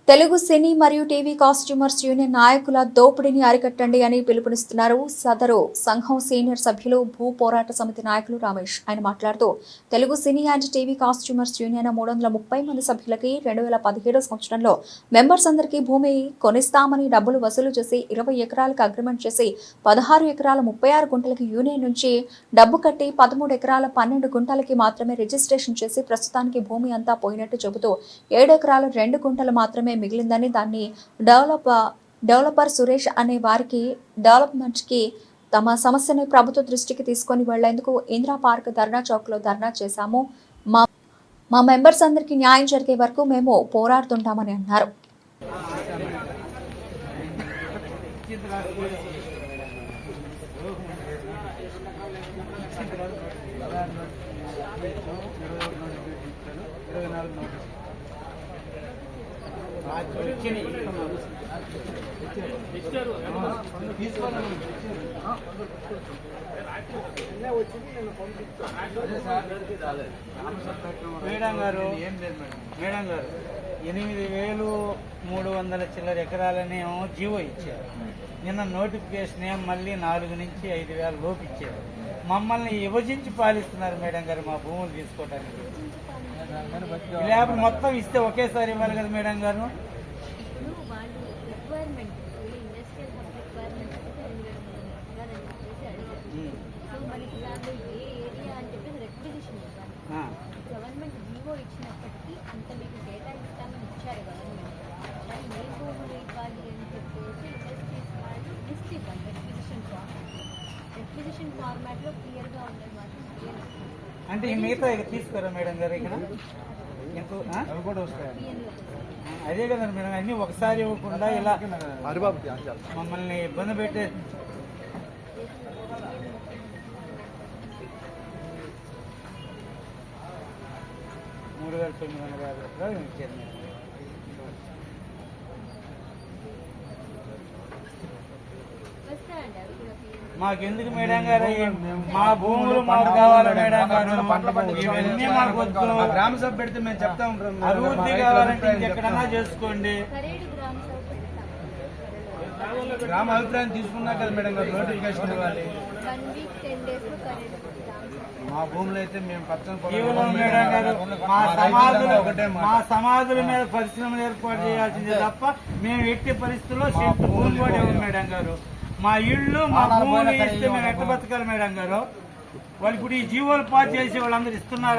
తెలుగు సినీ మరియు TV costumers union నాయకుల దోపిడీని అరికట్టండి అని పిలుపునిస్తున్నారు సదరు సంఘం సీనియర్ సభ్యులు భూ పోరాట సమితి నాయకులు రమేష్. ఆయన మాట్లాడుతూ తెలుగు సినీ అండ్ టీవీ కాస్ట్యూమర్స్ యూనియన్ 330 మంది సభ్యులకి 2017 సంవత్సరంలో మెంబర్స్ అందరికీ భూమి కొనిస్తామని డబ్బులు వసూలు చేసి 20 ఎకరాలకు అగ్రిమెంట్ చేసి 16 ఎకరాల 36 గుంటలకి యూనియన్ నుంచి డబ్బు కట్టి 13 ఎకరాల 12 గుంటలకి మాత్రమే రిజిస్ట్రేషన్ చేసి ప్రస్తుతానికి భూమి అంతా పోయినట్టు చెబుతూ 7 ఎకరాల 2 గుంటలు మాత్రమే మిగిలిందని దాన్ని డెవలపర్ సురేష్ అనే వారికి డెవలప్మెంట్ కి తమ సమస్యని ప్రభుత్వ దృష్టికి తీసుకొని వెళ్లేందుకు ఇందిరా పార్క్ ధర్నా చౌక్ లో ధర్నా చేశాము. మా మెంబర్స్ అందరికీ న్యాయం జరిగే వరకు మేము పోరాడుతుంటామని అన్నారు. మేడం గారు 8,300 చిల్లర ఎకరాలని జీవో ఇచ్చారు. నిన్న నోటిఫికేషన్ మళ్ళీ 4 నుంచి 5,000 లోపు ఇచ్చారు. మమ్మల్ని విభజించి పాలిస్తున్నారు మేడం గారు మా భూములు తీసుకోవడానికి. లేబర్ మొత్తం ఇస్తే ఒకేసారి ఇవ్వాలి కదా మేడం గారు. గవర్నమెంట్ జీవో ఇచ్చినప్పటికీ అంత మీకు డేటా ఇస్తామని ఇచ్చారు గవర్నమెంట్. కానీ ఏ భూములు ఇవ్వాలి అని చెప్పేసి ఇండస్ట్రీస్ వాళ్ళు లిస్ట్ ఇవ్వాలి. రెక్విజిషన్ ఫార్మాట్లో క్లియర్గా ఉండదు మాత్రం క్లియర్. అంటే ఈ మిగతా తీసుకోరా మేడం గారు ఇక్కడ అదే కదండి మేడం, అన్ని ఒకసారి ఇవ్వకుండా ఇలా మమ్మల్ని ఇబ్బంది పెట్టే. మాకెందుకు మేడం గారు, మా భూములు మాకు కావాలి మేడం గారు. ఇవన్నీ మాకు వద్దు. గ్రామ సభ పెడితే మేము చెప్తాం. అభివృద్ధి కావాలంటే ఇంకెక్కడన్నా చేసుకోండి. గ్రామ అభిప్రాయం తీసుకున్నా కదా మేడం గారు నోటిఫికేషన్ ఇవ్వాలి. మా భూములు అయితే మేము మేడం గారు మా సమాధుల మీద పరిశ్రమలు ఏర్పాటు చేయాల్సిందే తప్ప మేము ఎట్టి పరిస్థితుల్లో భూమి కూడా ఇవ్వం మేడం గారు. మా ఇళ్ళు మా భూములు ఇస్తే మేము ఎట్ట బతకాలి మేడం గారు. వాళ్ళు ఇప్పుడు ఈ జీవోలు పాస్ చేసి వాళ్ళందరూ ఇస్తున్నారు.